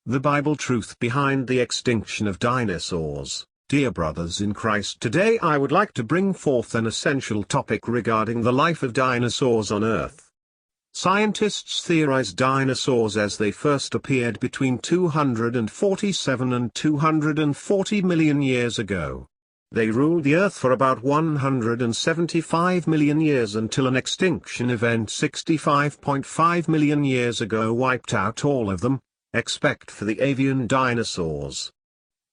The Bible truth behind the extinction of dinosaurs. Dear brothers in Christ, today I would like to bring forth an essential topic regarding the life of dinosaurs on Earth. Scientists theorize dinosaurs as they first appeared between 247 and 240 million years ago. They ruled the Earth for about 175 million years until an extinction event 65.5 million years ago wiped out all of them, except for the avian dinosaurs.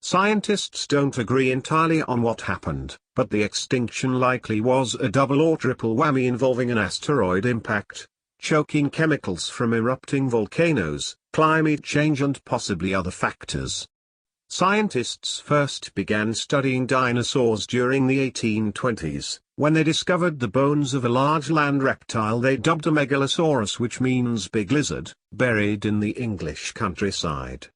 Scientists don't agree entirely on what happened, but the extinction likely was a double or triple whammy involving an asteroid impact, choking chemicals from erupting volcanoes, climate change and possibly other factors. Scientists first began studying dinosaurs during the 1820s, when they discovered the bones of a large land reptile they dubbed a megalosaurus, which means big lizard, buried in the English countryside.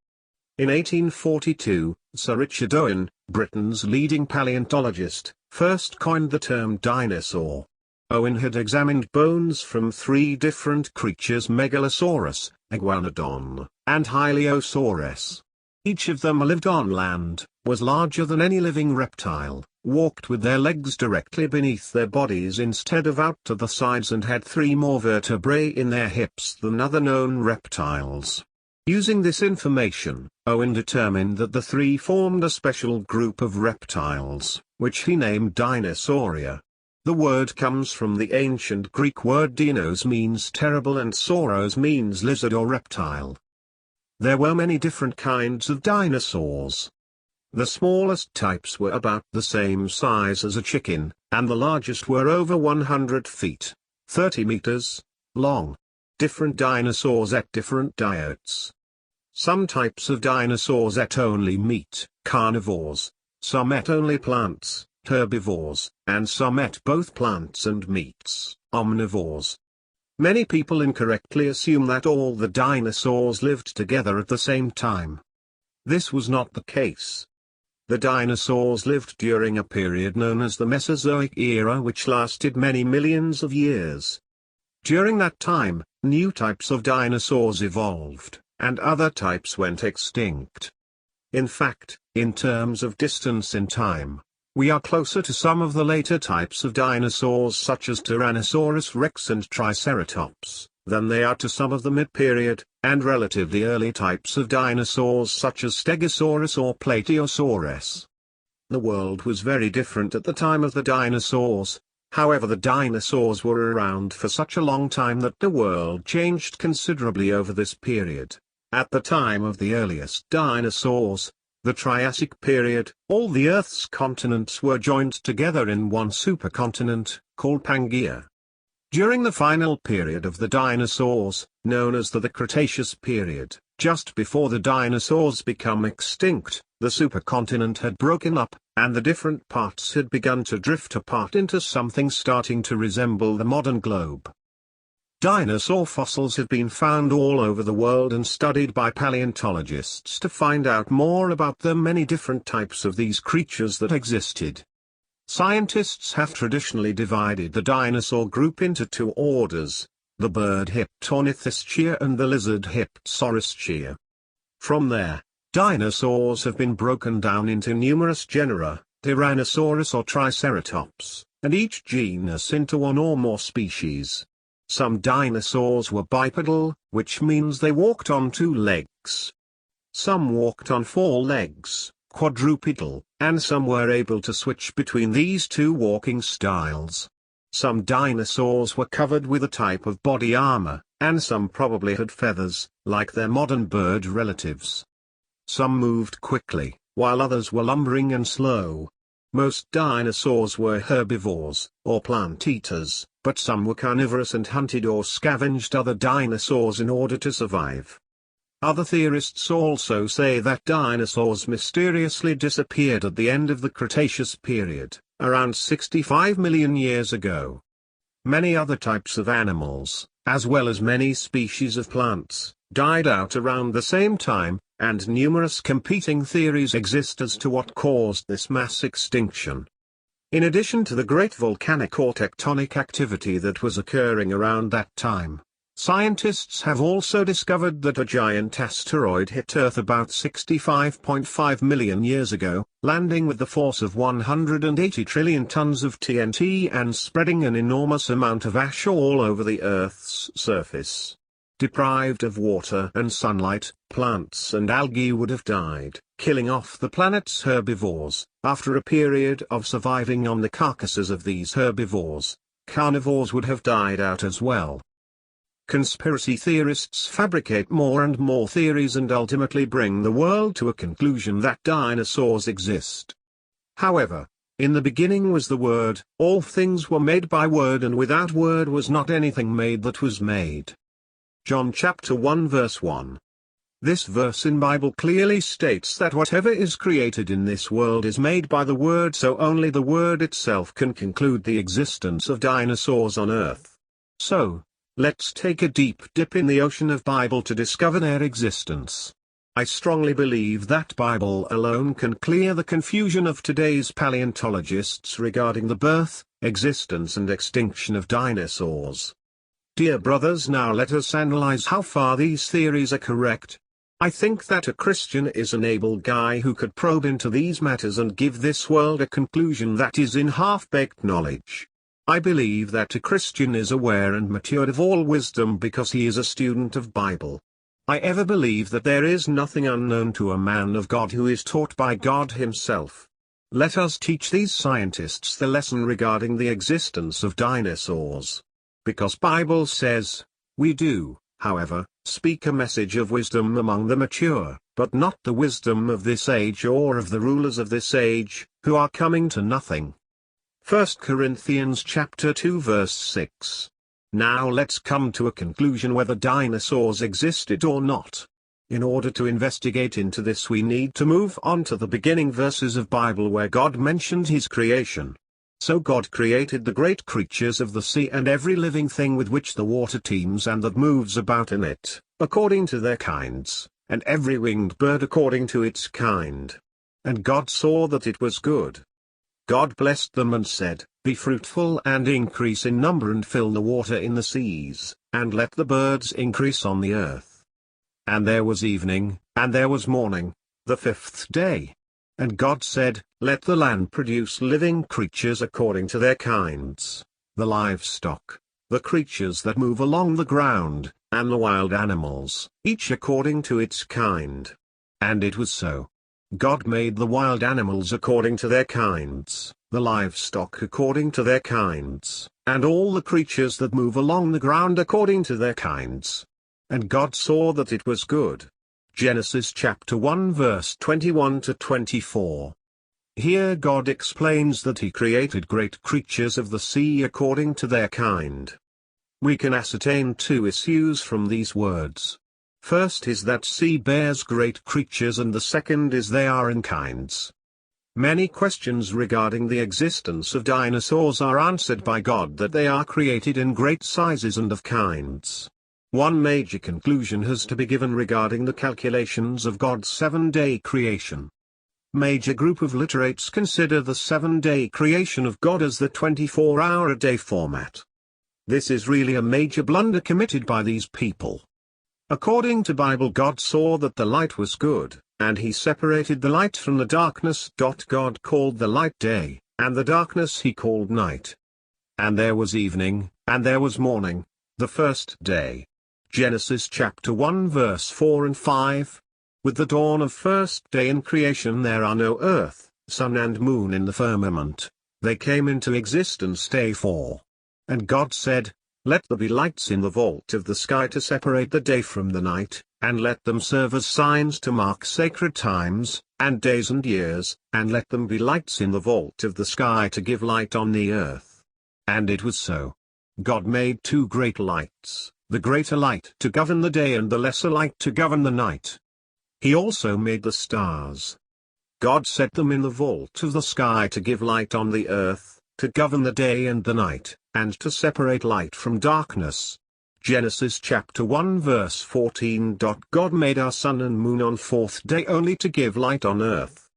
In 1842, Sir Richard Owen, Britain's leading paleontologist, first coined the term dinosaur. Owen had examined bones from three different creatures: Megalosaurus, Iguanodon, and Hylaeosaurus. Each of them lived on land, was larger than any living reptile, walked with their legs directly beneath their bodies instead of out to the sides, and had three more vertebrae in their hips than other known reptiles. Using this information, Owen determined that the three formed a special group of reptiles, which he named Dinosauria. The word comes from the ancient Greek word dinos, means terrible, and sauros means lizard or reptile. There were many different kinds of dinosaurs. The smallest types were about the same size as a chicken, and the largest were over 100 feet, 30 meters, long. Different dinosaurs ate different diets. Some types of dinosaurs ate only meat, carnivores; some ate only plants, herbivores; and some ate both plants and meats, omnivores. Many people incorrectly assume that all the dinosaurs lived together at the same time. This was not the case. The dinosaurs lived during a period known as the Mesozoic era, which lasted many millions of years. During that time, new types of dinosaurs evolved, and other types went extinct. In fact, in terms of distance in time, we are closer to some of the later types of dinosaurs such as Tyrannosaurus rex and Triceratops, than they are to some of the mid-period, and relatively early types of dinosaurs such as Stegosaurus or Plateosaurus. The world was very different at the time of the dinosaurs. However, the dinosaurs were around for such a long time that the world changed considerably over this period. At the time of the earliest dinosaurs, the Triassic Period, all the Earth's continents were joined together in one supercontinent, called Pangaea. During the final period of the dinosaurs, known as the Cretaceous Period, just before the dinosaurs become extinct, the supercontinent had broken up, and the different parts had begun to drift apart into something starting to resemble the modern globe. Dinosaur fossils have been found all over the world and studied by paleontologists to find out more about the many different types of these creatures that existed. Scientists have traditionally divided the dinosaur group into two orders, the bird Hyptornithischia and the lizard Hyptosaurisschia. From there, dinosaurs have been broken down into numerous genera, Tyrannosaurus or Triceratops, and each genus into one or more species. Some dinosaurs were bipedal, which means they walked on two legs. Some walked on four legs, quadrupedal, and some were able to switch between these two walking styles. Some dinosaurs were covered with a type of body armor, and some probably had feathers, like their modern bird relatives. Some moved quickly, while others were lumbering and slow. Most dinosaurs were herbivores, or plant-eaters, but some were carnivorous and hunted or scavenged other dinosaurs in order to survive. Other theorists also say that dinosaurs mysteriously disappeared at the end of the Cretaceous Period, around 65 million years ago. Many other types of animals, as well as many species of plants, died out around the same time, and numerous competing theories exist as to what caused this mass extinction. In addition to the great volcanic or tectonic activity that was occurring around that time, Scientists have also discovered that a giant asteroid hit Earth about 65.5 million years ago, landing with the force of 180 trillion tons of TNT and spreading an enormous amount of ash all over the Earth's surface. Deprived of water and sunlight, plants and algae would have died, killing off the planet's herbivores. After a period of surviving on the carcasses of these herbivores, carnivores would have died out as well. Conspiracy theorists fabricate more and more theories and ultimately bring the world to a conclusion that dinosaurs exist. However, in the beginning was the Word, all things were made by Word, and without Word was not anything made that was made. John chapter 1 verse 1. This verse in Bible clearly states that whatever is created in this world is made by the Word, so only the Word itself can conclude the existence of dinosaurs on Earth. So, let's take a deep dip in the ocean of Bible to discover their existence. I strongly believe that Bible alone can clear the confusion of today's paleontologists regarding the birth, existence and extinction of dinosaurs. Dear brothers, now let us analyze how far these theories are correct. I think that a Christian is an able guy who could probe into these matters and give this world a conclusion that is in half-baked knowledge. I believe that a Christian is aware and matured of all wisdom because he is a student of Bible. I ever believe that there is nothing unknown to a man of God who is taught by God himself. Let us teach these scientists the lesson regarding the existence of dinosaurs. Because Bible says, we do, however, speak a message of wisdom among the mature, but not the wisdom of this age or of the rulers of this age, who are coming to nothing. 1 Corinthians chapter 2 verse 6. Now let's come to a conclusion whether dinosaurs existed or not. In order to investigate into this we need to move on to the beginning verses of Bible where God mentioned his creation. So God created the great creatures of the sea and every living thing with which the water teems and that moves about in it, according to their kinds, and every winged bird according to its kind. And God saw that it was good. God blessed them and said, be fruitful and increase in number and fill the water in the seas, and let the birds increase on the earth. And there was evening, and there was morning, the fifth day. And God said, let the land produce living creatures according to their kinds, the livestock, the creatures that move along the ground, and the wild animals, each according to its kind. And it was so. God made the wild animals according to their kinds, the livestock according to their kinds, and all the creatures that move along the ground according to their kinds. And God saw that it was good. Genesis chapter 1 verse 21 to 24. Here God explains that he created great creatures of the sea according to their kind. We can ascertain two issues from these words. First is that sea bears great creatures, and the second is they are in kinds. Many questions regarding the existence of dinosaurs are answered by God that they are created in great sizes and of kinds. One major conclusion has to be given regarding the calculations of God's 7-day creation. Major group of literates consider the 7-day creation of God as the 24-hour-a-day format. This is really a major blunder committed by these people. According to Bible, God saw that the light was good, and he separated the light from the darkness. God called the light day, and the darkness he called night. And there was evening, and there was morning, the first day. Genesis chapter 1 verse 4 and 5. With the dawn of first day in creation there are no earth, sun and moon in the firmament. They came into existence day 4. And God said, let there be lights in the vault of the sky to separate the day from the night, and let them serve as signs to mark sacred times, and days and years, and let them be lights in the vault of the sky to give light on the earth. And it was so. God made two great lights, the greater light to govern the day and the lesser light to govern the night. He also made the stars. God set them in the vault of the sky to give light on the earth, to govern the day and the night, and to separate light from darkness. Genesis chapter 1 verse 14. God made our sun and moon on fourth day only to give light on earth.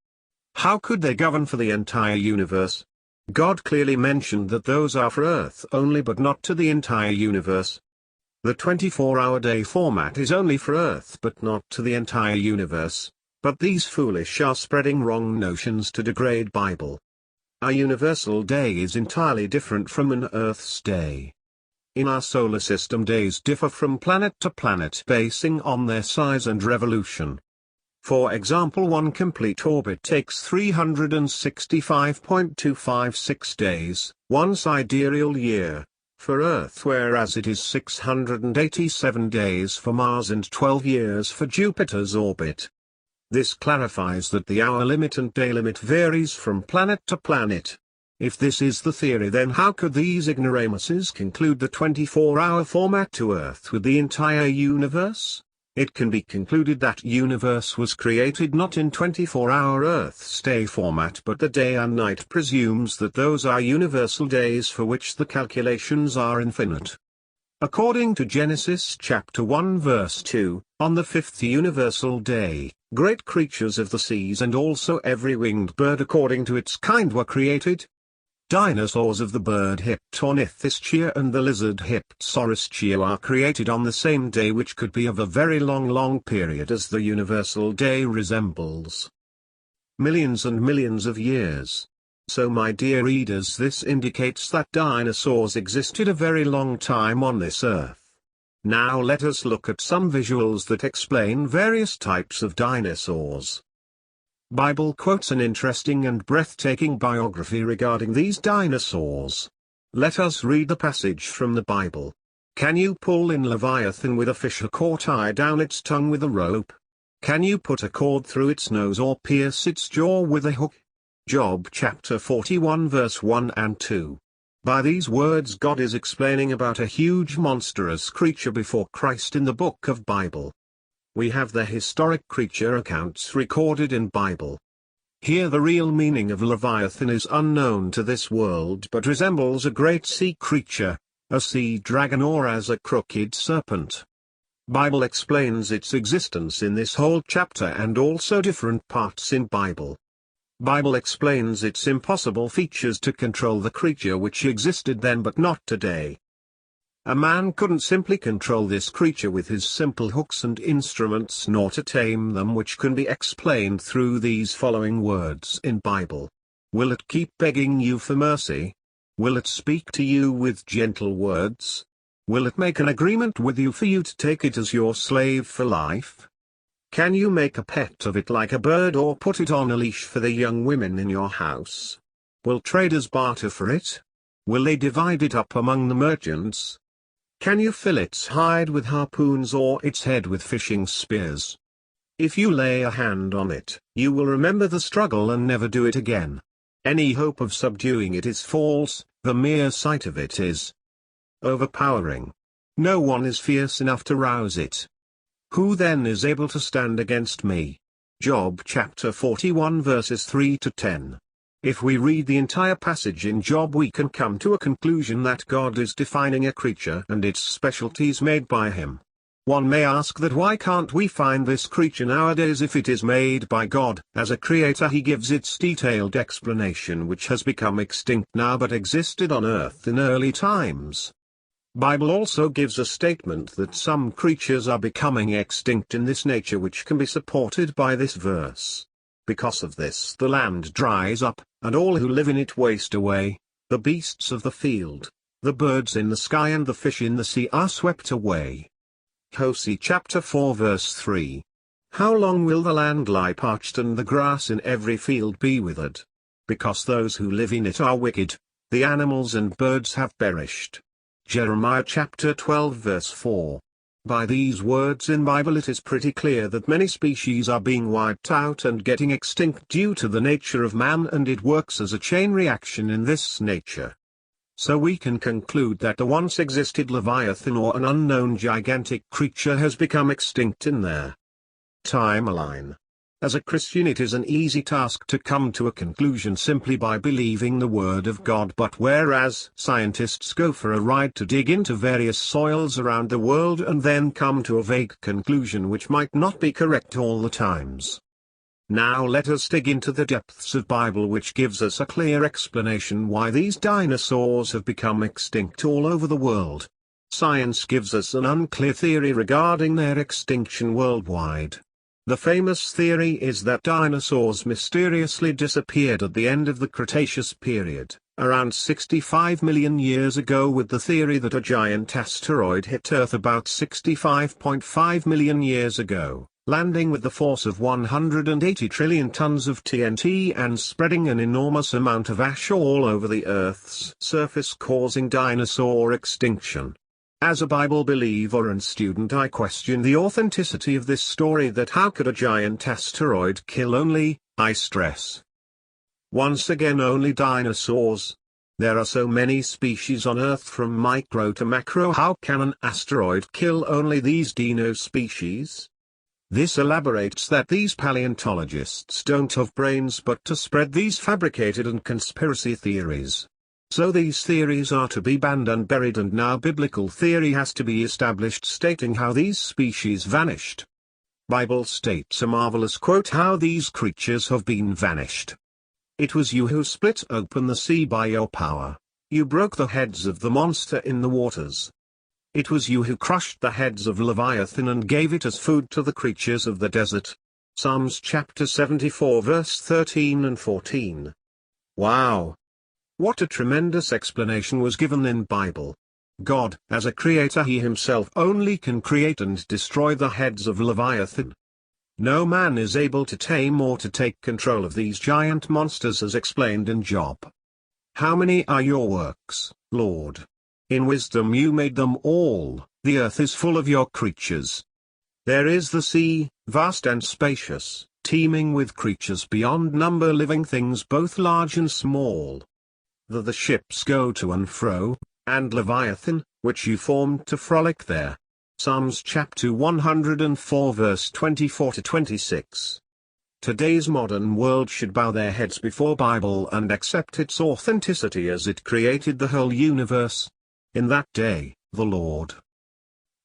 How could they govern for the entire universe? God clearly mentioned that those are for earth only but not to the entire universe. The 24-hour day format is only for Earth but not to the entire universe, but these foolish are spreading wrong notions to degrade Bible. A universal day is entirely different from an Earth's day. In our solar system, days differ from planet to planet basing on their size and revolution. For example, one complete orbit takes 365.256 days, one sidereal year, for Earth, whereas it is 687 days for Mars and 12 years for Jupiter's orbit. This clarifies that the hour limit and day limit varies from planet to planet. If this is the theory, then how could these ignoramuses conclude the 24-hour format to Earth with the entire universe? It can be concluded that universe was created not in 24-hour Earth's day format, but the day and night presumes that those are universal days for which the calculations are infinite. According to Genesis chapter 1 verse 2, on the fifth universal day, great creatures of the seas and also every winged bird according to its kind were created. Dinosaurs of the bird Hyptornithischia and the lizard Hyptosauristia are created on the same day, which could be of a very long period, as the universal day resembles millions and millions of years. So my dear readers, this indicates that dinosaurs existed a very long time on this earth. Now let us look at some visuals that explain various types of dinosaurs. Bible quotes an interesting and breathtaking biography regarding these dinosaurs. Let us read the passage from the Bible. Can you pull in Leviathan with a fish hook or tie down its tongue with a rope? Can you put a cord through its nose or pierce its jaw with a hook? Job chapter 41 verse 1 and 2. By these words God is explaining about a huge monstrous creature before Christ in the book of Bible. We have the historic creature accounts recorded in Bible. Here the real meaning of Leviathan is unknown to this world, but resembles a great sea creature, a sea dragon, or as a crooked serpent. Bible explains its existence in this whole chapter and also different parts in Bible. Bible explains its impossible features to control the creature which existed then but not today. A man couldn't simply control this creature with his simple hooks and instruments, nor to tame them, which can be explained through these following words in Bible. Will it keep begging you for mercy? Will it speak to you with gentle words? Will it make an agreement with you for you to take it as your slave for life? Can you make a pet of it like a bird, or put it on a leash for the young women in your house? Will traders barter for it? Will they divide it up among the merchants? Can you fill its hide with harpoons or its head with fishing spears? If you lay a hand on it, you will remember the struggle and never do it again. Any hope of subduing it is false, the mere sight of it is overpowering. No one is fierce enough to rouse it. Who then is able to stand against me? Job chapter 41 verses 3 to 10. If we read the entire passage in Job, we can come to a conclusion that God is defining a creature and its specialties made by him. One may ask that why can't we find this creature nowadays if it is made by God? As a creator he gives its detailed explanation, which has become extinct now but existed on earth in early times. Bible also gives a statement that some creatures are becoming extinct in this nature, which can be supported by this verse. Because of this the land dries up, and all who live in it waste away. The beasts of the field, the birds in the sky and the fish in the sea are swept away. Hosea chapter 4 verse 3. How long will the land lie parched and the grass in every field be withered? Because those who live in it are wicked, the animals and birds have perished. Jeremiah chapter 12 verse 4. By these words in Bible it is pretty clear that many species are being wiped out and getting extinct due to the nature of man, and it works as a chain reaction in this nature. So we can conclude that the once existed Leviathan, or an unknown gigantic creature, has become extinct in their timeline. As a Christian it is an easy task to come to a conclusion simply by believing the Word of God, but whereas scientists go for a ride to dig into various soils around the world and then come to a vague conclusion which might not be correct all the times. Now let us dig into the depths of Bible, which gives us a clear explanation why these dinosaurs have become extinct all over the world. Science gives us an unclear theory regarding their extinction worldwide. The famous theory is that dinosaurs mysteriously disappeared at the end of the Cretaceous period, around 65 million years ago, with the theory that a giant asteroid hit Earth about 65.5 million years ago, landing with the force of 180 trillion tons of TNT and spreading an enormous amount of ash all over the Earth's surface, causing dinosaur extinction. As a Bible believer and student, I question the authenticity of this story. That how could a giant asteroid kill only, I stress, once again, only dinosaurs? There are so many species on Earth from micro to macro. How can an asteroid kill only these dino species? This elaborates that these paleontologists don't have brains but to spread these fabricated and conspiracy theories. So these theories are to be banned and buried, and now biblical theory has to be established stating how these species vanished. Bible states a marvelous quote how these creatures have been vanished. It was you who split open the sea by your power. You broke the heads of the monster in the waters. It was you who crushed the heads of Leviathan and gave it as food to the creatures of the desert. Psalms chapter 74 verse 13 and 14. Wow! What a tremendous explanation was given in Bible. God, as a creator, he himself only can create and destroy the heads of Leviathan. No man is able to tame or to take control of these giant monsters, as explained in Job. How many are your works, Lord? In wisdom you made them all. The earth is full of your creatures. There is the sea, vast and spacious, teeming with creatures beyond number, living things both large and small. The ships go to and fro, and Leviathan, which you formed to frolic there. Psalms chapter 104 verse 24 to 26. Today's modern world should bow their heads before Bible and accept its authenticity as it created the whole universe. In that day, the Lord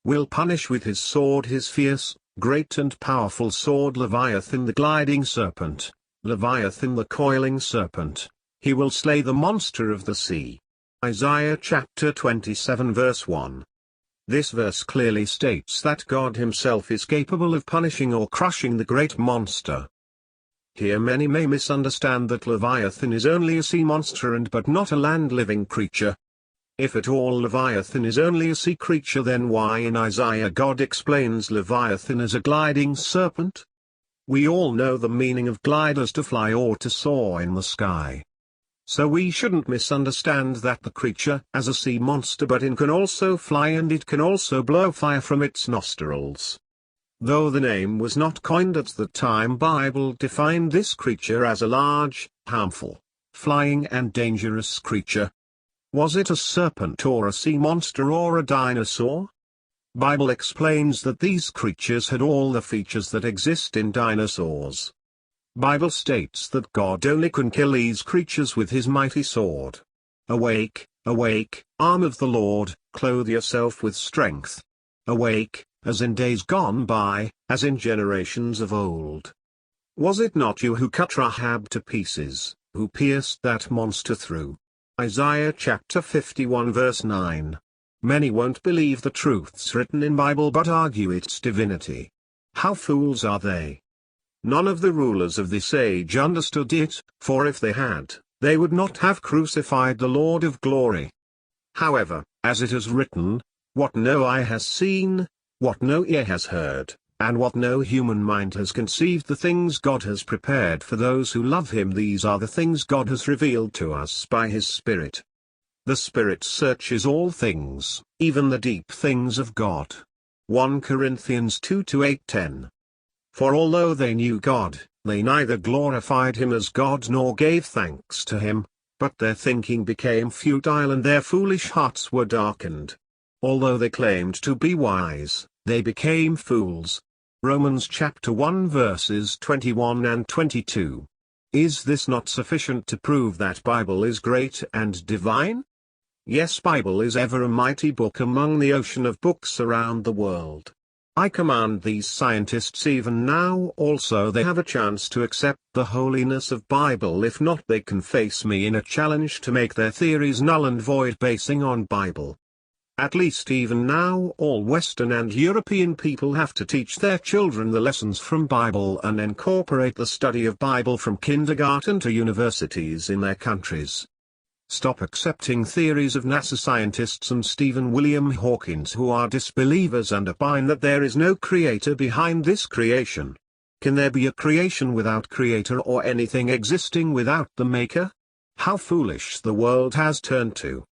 will punish with his sword his fierce, great and powerful sword, Leviathan the gliding serpent, Leviathan the coiling serpent. He will slay the monster of the sea. Isaiah chapter 27 verse 1. This verse clearly states that God himself is capable of punishing or crushing the great monster. Here many may misunderstand that Leviathan is only a sea monster and but not a land-living creature. If at all Leviathan is only a sea creature, then why in Isaiah God explains Leviathan as a gliding serpent? We all know the meaning of glide as to fly or to soar in the sky. So we shouldn't misunderstand that the creature as a sea monster, but it can also fly and it can also blow fire from its nostrils. Though the name was not coined at the time, Bible defined this creature as a large, harmful, flying and dangerous creature. Was it a serpent or a sea monster or a dinosaur? Bible explains that these creatures had all the features that exist in dinosaurs. Bible states that God only can kill these creatures with his mighty sword. Awake, awake, arm of the Lord, clothe yourself with strength. Awake, as in days gone by, as in generations of old. Was it not you who cut Rahab to pieces, who pierced that monster through? Isaiah chapter 51 verse 9. Many won't believe the truths written in Bible but argue its divinity. How fools are they! None of the rulers of this age understood it, for if they had, they would not have crucified the Lord of glory. However, as it is written, what no eye has seen, what no ear has heard, and what no human mind has conceived, the things God has prepared for those who love him, these are the things God has revealed to us by his Spirit. The Spirit searches all things, even the deep things of God. 1 Corinthians 2:8-10. For although they knew God, they neither glorified him as God nor gave thanks to him, but their thinking became futile and their foolish hearts were darkened. Although they claimed to be wise, they became fools. Romans chapter 1 verses 21 and 22. Is this not sufficient to prove that Bible is great and divine? Yes, Bible is ever a mighty book among the ocean of books around the world. I command these scientists even now also they have a chance to accept the holiness of Bible. If not, they can face me in a challenge to make their theories null and void basing on Bible. At least even now all Western and European people have to teach their children the lessons from Bible and incorporate the study of Bible from kindergarten to universities in their countries. Stop accepting theories of NASA scientists and Stephen William Hawkins who are disbelievers and opine that there is no creator behind this creation. Can there be a creation without creator or anything existing without the maker? How foolish the world has turned to.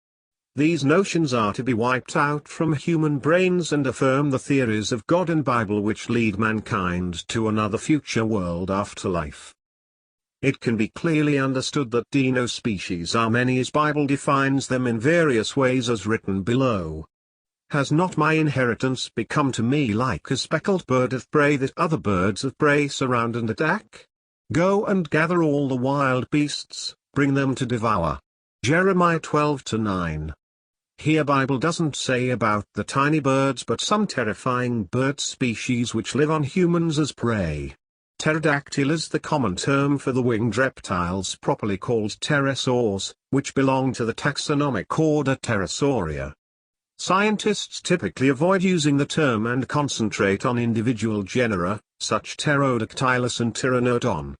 These notions are to be wiped out from human brains and affirm the theories of God and Bible which lead mankind to another future world afterlife. It can be clearly understood that dino species are many as Bible defines them in various ways as written below. Has not my inheritance become to me like a speckled bird of prey that other birds of prey surround and attack? Go and gather all the wild beasts, bring them to devour. Jeremiah 12:9. Here Bible doesn't say about the tiny birds but some terrifying bird species which live on humans as prey. Pterodactyl is the common term for the winged reptiles properly called pterosaurs, which belong to the taxonomic order Pterosauria. Scientists typically avoid using the term and concentrate on individual genera, such Pterodactylus and Pteranodon.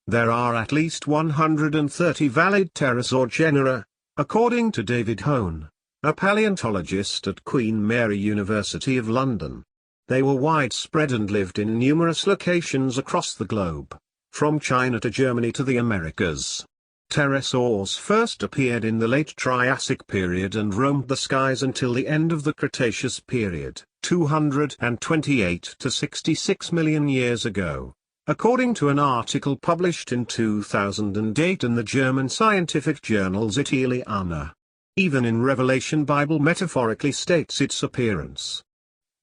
There are at least 130 valid pterosaur genera, according to David Hone, a paleontologist at Queen Mary University of London. They were widespread and lived in numerous locations across the globe, from China to Germany to the Americas. Pterosaurs first appeared in the late Triassic period and roamed the skies until the end of the Cretaceous period, 228 to 66 million years ago, according to an article published in 2008 in the German scientific journal Zeitliana. Even in Revelation Bible metaphorically states its appearance.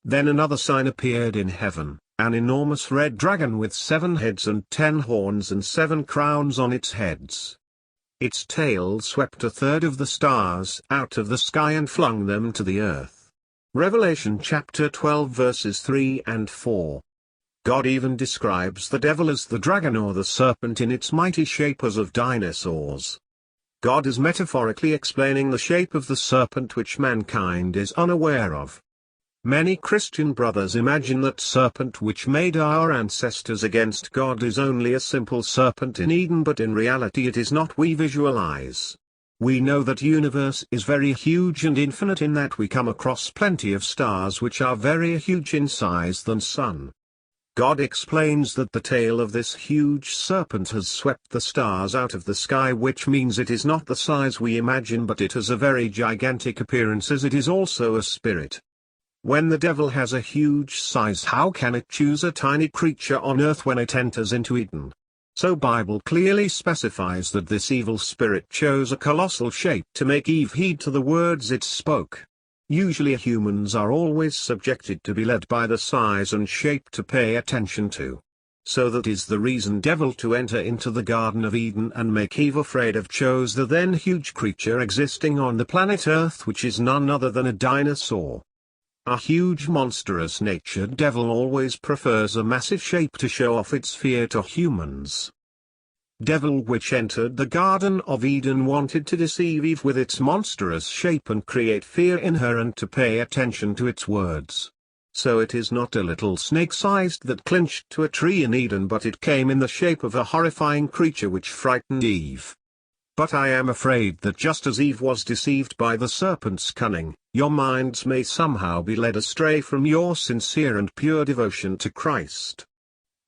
Then another sign appeared in heaven, an enormous red dragon with 7 heads and 10 horns and 7 crowns on its heads. Its tail swept a third of the stars out of the sky and flung them to the earth. Revelation chapter 12 verses 3 and 4. God even describes the devil as the dragon or the serpent in its mighty shape as of dinosaurs. God is metaphorically explaining the shape of the serpent which mankind is unaware of. Many Christian brothers imagine that serpent which made our ancestors against God is only a simple serpent in Eden, but in reality it is not. We visualize. We know that universe is very huge and infinite in that we come across plenty of stars which are very huge in size than sun. God explains that the tail of this huge serpent has swept the stars out of the sky, which means it is not the size we imagine, but it has a very gigantic appearance as it is also a spirit. When the devil has a huge size, how can it choose a tiny creature on earth when it enters into Eden? So Bible clearly specifies that this evil spirit chose a colossal shape to make Eve heed to the words it spoke. Usually humans are always subjected to be led by the size and shape to pay attention to. So that is the reason devil to enter into the Garden of Eden and make Eve afraid of chose the then huge creature existing on the planet Earth, which is none other than a dinosaur. A huge monstrous natured devil always prefers a massive shape to show off its fear to humans. Devil which entered the Garden of Eden wanted to deceive Eve with its monstrous shape and create fear in her and to pay attention to its words. So it is not a little snake-sized that clinched to a tree in Eden, but it came in the shape of a horrifying creature which frightened Eve. But I am afraid that just as Eve was deceived by the serpent's cunning, your minds may somehow be led astray from your sincere and pure devotion to Christ.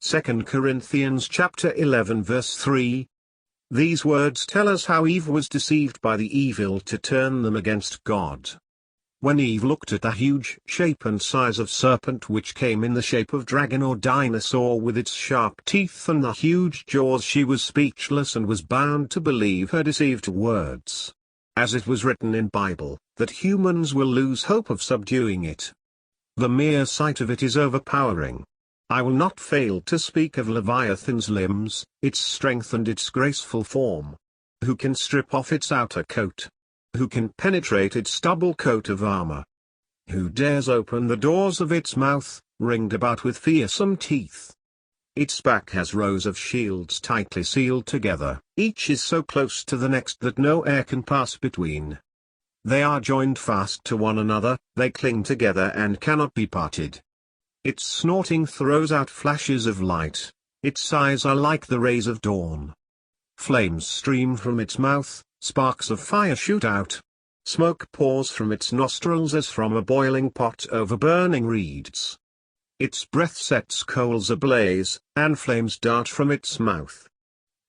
2 Corinthians chapter 11 verse 3. These words tell us how Eve was deceived by the evil to turn them against God. When Eve looked at the huge shape and size of serpent which came in the shape of dragon or dinosaur with its sharp teeth and the huge jaws, she was speechless and was bound to believe her deceived words. As it was written in Bible, that humans will lose hope of subduing it. The mere sight of it is overpowering. I will not fail to speak of Leviathan's limbs, its strength and its graceful form. Who can strip off its outer coat? Who can penetrate its double coat of armor? Who dares open the doors of its mouth, ringed about with fearsome teeth? Its back has rows of shields tightly sealed together, each is so close to the next that no air can pass between. They are joined fast to one another, they cling together and cannot be parted. Its snorting throws out flashes of light, its eyes are like the rays of dawn. Flames stream from its mouth, sparks of fire shoot out. Smoke pours from its nostrils as from a boiling pot over burning reeds. Its breath sets coals ablaze, and flames dart from its mouth.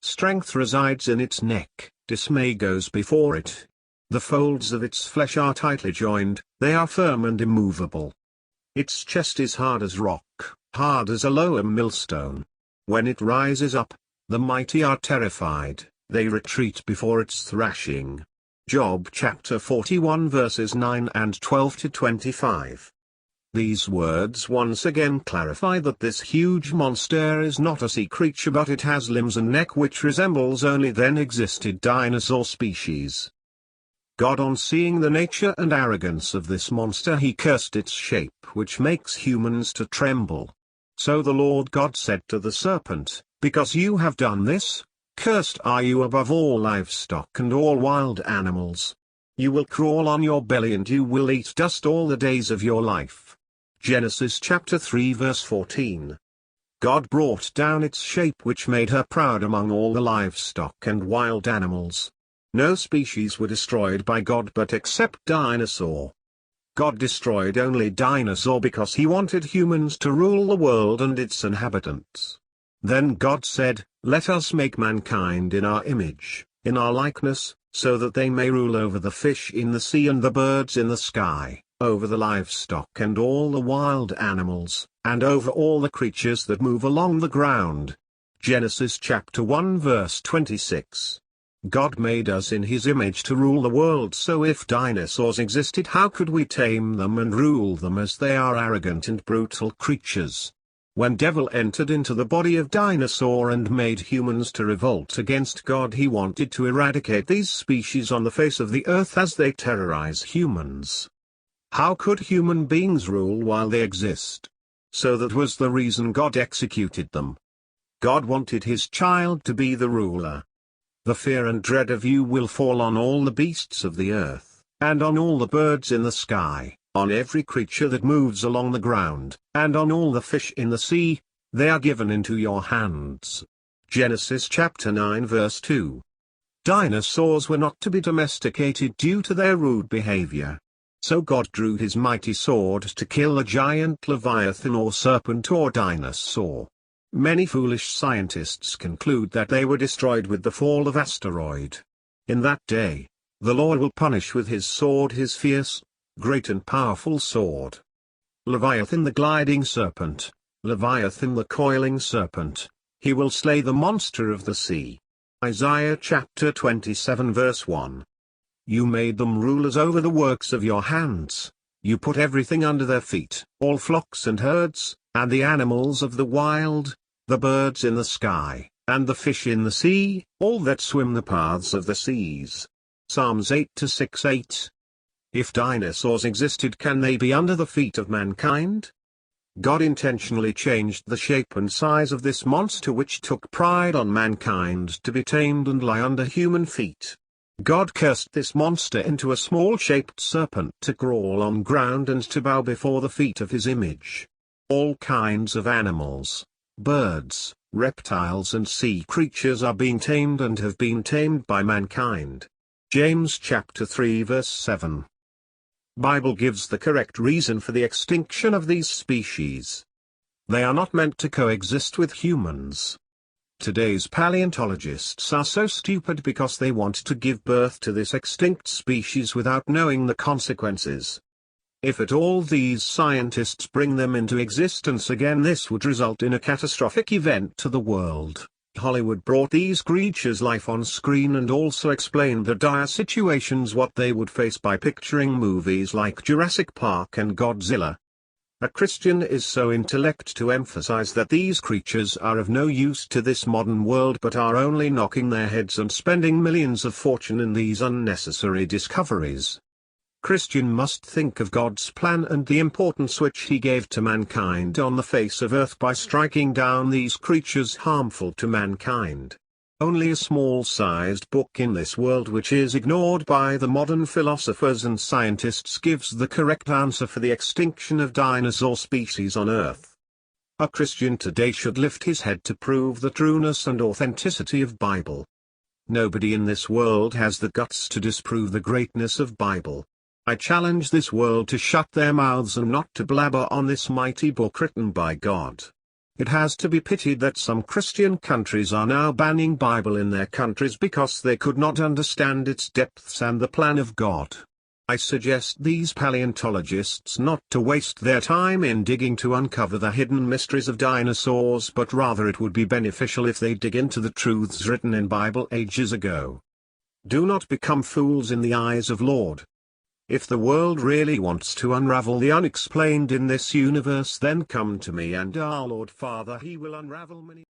Strength resides in its neck, dismay goes before it. The folds of its flesh are tightly joined, they are firm and immovable. Its chest is hard as rock, hard as a lower millstone. When it rises up, the mighty are terrified, they retreat before its thrashing. Job chapter 41 verses 9 and 12 to 25. These words once again clarify that this huge monster is not a sea creature, but it has limbs and neck which resembles only then existed dinosaur species. God, on seeing the nature and arrogance of this monster, he cursed its shape, which makes humans to tremble. So the Lord God said to the serpent, "Because you have done this, cursed are you above all livestock and all wild animals. You will crawl on your belly and you will eat dust all the days of your life." Genesis chapter 3 verse 14. God brought down its shape, which made her proud among all the livestock and wild animals. No species were destroyed by God but except dinosaur. God destroyed only dinosaur because he wanted humans to rule the world and its inhabitants. Then God said, "Let us make mankind in our image, in our likeness, so that they may rule over the fish in the sea and the birds in the sky, over the livestock and all the wild animals, and over all the creatures that move along the ground." Genesis chapter 1 verse 26. God made us in his image to rule the world, so if dinosaurs existed, how could we tame them and rule them, as they are arrogant and brutal creatures? When devil entered into the body of dinosaur and made humans to revolt against God, he wanted to eradicate these species on the face of the earth as they terrorize humans. How could human beings rule while they exist? So that was the reason God executed them. God wanted his child to be the ruler. The fear and dread of you will fall on all the beasts of the earth, and on all the birds in the sky, on every creature that moves along the ground, and on all the fish in the sea. They are given into your hands. Genesis chapter 9 verse 2. Dinosaurs were not to be domesticated due to their rude behavior. So God drew his mighty sword to kill a giant Leviathan or serpent or dinosaur. Many foolish scientists conclude that they were destroyed with the fall of asteroid. In that day, the Lord will punish with his sword his fierce, great and powerful sword. Leviathan the gliding serpent, Leviathan the coiling serpent, he will slay the monster of the sea. Isaiah chapter 27 verse 1. You made them rulers over the works of your hands. You put everything under their feet, all flocks and herds, and the animals of the wild, the birds in the sky, and the fish in the sea, all that swim the paths of the seas. Psalms 8-6-8. If dinosaurs existed, can they be under the feet of mankind? God intentionally changed the shape and size of this monster, which took pride on mankind, to be tamed and lie under human feet. God cursed this monster into a small-shaped serpent to crawl on ground and to bow before the feet of his image. All kinds of animals, birds, reptiles and sea creatures are being tamed and have been tamed by mankind. James chapter 3 verse 7. Bible gives the correct reason for the extinction of these species. They are not meant to coexist with humans. Today's paleontologists are so stupid because they want to give birth to this extinct species without knowing the consequences. If at all these scientists bring them into existence again, this would result in a catastrophic event to the world. Hollywood brought these creatures life on screen and also explained the dire situations what they would face by picturing movies like Jurassic Park and Godzilla. A Christian is so intellect to emphasize that these creatures are of no use to this modern world but are only knocking their heads and spending millions of fortune in these unnecessary discoveries. Christian must think of God's plan and the importance which he gave to mankind on the face of earth by striking down these creatures harmful to mankind. Only a small-sized book in this world which is ignored by the modern philosophers and scientists gives the correct answer for the extinction of dinosaur species on Earth. A Christian today should lift his head to prove the trueness and authenticity of Bible. Nobody in this world has the guts to disprove the greatness of Bible. I challenge this world to shut their mouths and not to blabber on this mighty book written by God. It has to be pitied that some Christian countries are now banning Bible in their countries because they could not understand its depths and the plan of God. I suggest these paleontologists not to waste their time in digging to uncover the hidden mysteries of dinosaurs, but rather it would be beneficial if they dig into the truths written in Bible ages ago. Do not become fools in the eyes of Lord. If the world really wants to unravel the unexplained in this universe, then come to me and our Lord Father, He will unravel many